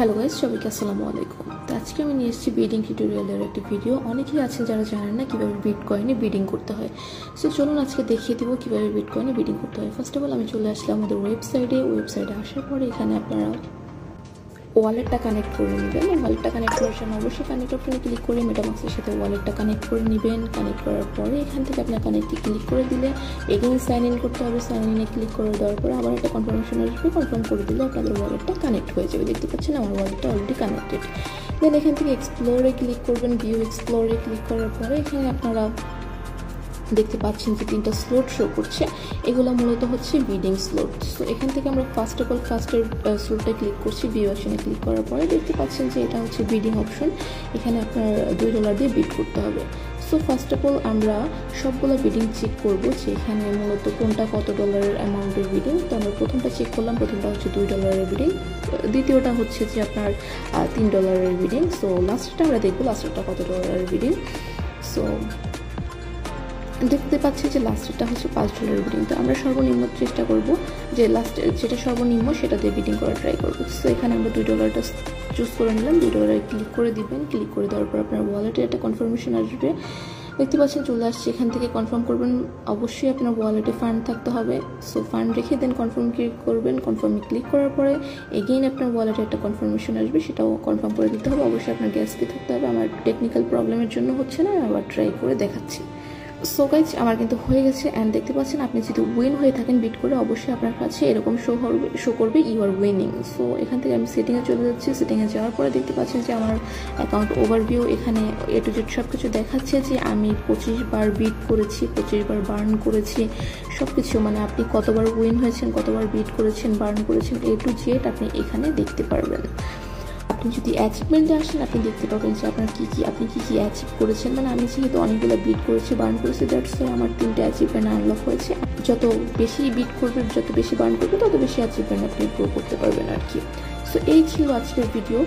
Hello guys, সবাইকে আসসালামু আলাইকুম। তো আজকে আমি নিয়ে এসেছি বিডিং টিউটোরিয়ালের একটি ভিডিও। অনেকেই আছেন যারা জানেন না কীভাবে বিটকয়েনে বিডিং করতে হয়। সো চলুন আজকে দেখিয়ে দিব কীভাবে বিটকয়েনে বিডিং করতে হয়। ফার্স্ট অফ অল আমি চলে আসলাম আমাদের ওয়েবসাইটে আসার পরে এখানে আপনারা ওয়ালেটটা কানেক্ট করে নেবেন। ওয়ালেটটা কানেক্ট করার জন্য অবশ্যই কানেক্ট অপশনে ক্লিক করে মেটামাক্সের সাথে ওয়ালেটটা কানেক্ট করে নেবেন। কানেক্ট করার পরে এখান থেকে আপনার কানেক্টে ক্লিক করে দিলে এগেইন সাইন ইন করতে হবে। সাইন ইনে ক্লিক করে দেওয়ার পরে আবার একটা কনফার্মেশন আসবে। কনফার্ম করে দিলে আপনাদের ওয়ালেটটা কানেক্ট হয়ে যাবে। দেখতে পাচ্ছেন আমার ওয়ালেটটা অলরেডি কানেক্টেড। দেন এখান থেকে এক্সপ্লোরে ক্লিক করবেন। ভিউ এক্সপ্লোরে ক্লিক করার পরে এখানে আপনারা দেখতে পাচ্ছেন যে 3টা স্লট শো করছে। এগুলো মূলত হচ্ছে বিডিং স্লট। সো এখান থেকে আমরা ফার্স্টের স্লটটা ক্লিক করছি। ভিউ অপশনে ক্লিক করার পরে দেখতে পাচ্ছেন যে এটা হচ্ছে বিডিং অপশন। এখানে আপনার $2 দিয়ে বিড করতে হবে। সো ফার্স্ট অফ অল আমরা সবগুলো বিডিং চেক করব যে এখানে মূলত কোনটা কত ডলারের অ্যামাউন্টের বিডিং। তো আমরা প্রথমটা চেক করলাম। প্রথমটা হচ্ছে $2 বিডিং, দ্বিতীয়টা হচ্ছে যে আপনার $3 বিডিং। সো লাস্টটা আমরা দেখবো লাস্টটা কত ডলারের বিডিং। সো দেখতে পাচ্ছি যে লাস্টেরটা হচ্ছে $5 বিডিং। তো আমরা সর্বনিম্ন চেষ্টা করব যে লাস্টে যেটা সর্বনিম্ন সেটা দিয়ে বিডিং করার ট্রাই করবো। সো এখানে আমরা $2টা চুজ করে নিলাম। $2 ক্লিক করে দিবেন। ক্লিক করে দেওয়ার পর আপনার ওয়ালেটে একটা কনফার্মেশন আসবে। দেখতে পাচ্ছেন চলে আসছে। এখান থেকে কনফার্ম করবেন। অবশ্যই আপনার ওয়ালেটে ফান্ড থাকতে হবে। সো ফান্ড রেখে দেন কনফার্ম ক্লিক করবেন। কনফার্মে ক্লিক করার পরে এগেইন আপনার ওয়ালেটে একটা কনফার্মেশন আসবে, সেটাও কনফার্ম করে দিতে হবে। অবশ্যই আপনার গ্যাস ফি থাকতে হবে। আমার টেকনিক্যাল প্রবলেমের জন্য হচ্ছে না, আবার ট্রাই করে দেখাচ্ছি। সো গাইজ আমার কিন্তু হয়ে গেছে। অ্যান্ড দেখতে পাচ্ছেন আপনি যদি উইন হয়ে থাকেন বিট করে, অবশ্যই আপনার কাছে এরকম শো করবে ইউ আর উইনিং। সো এখান থেকে আমি সেটিংয়ে চলে যাচ্ছি। সেটিংয়ে যাওয়ার পরে দেখতে পাচ্ছেন যে আমার অ্যাকাউন্ট ওভারভিউ এখানে A to Z সব কিছু দেখাচ্ছে যে আমি 25 বার বিট করেছি, 25 বার বার্ন করেছি, সব কিছু মানে আপনি কতবার উইন হয়েছেন, কতবার বিট করেছেন, বার্ন করেছেন, A to Z আপনি এখানে দেখতে পারবেন। আপনি যদি অ্যাচিভমেন্টে আসেন আপনি দেখতে পাবেন যে আপনি কি কি অ্যাচিভ করেছেন। মানে আমি যেহেতু অনেকগুলো বিট করেছি, বার্ন করেছি, দ্যাটস ওয়াই আমার 3টে অ্যাচিভমেন্ট আনলক হয়েছে। যত বেশি বিট করবে, যত বেশি বার্ন করবে, তত বেশি অ্যাচিভমেন্ট আপনি গ্রো করতে পারবেন আর কি। সো এই ছিল আজকের ভিডিও।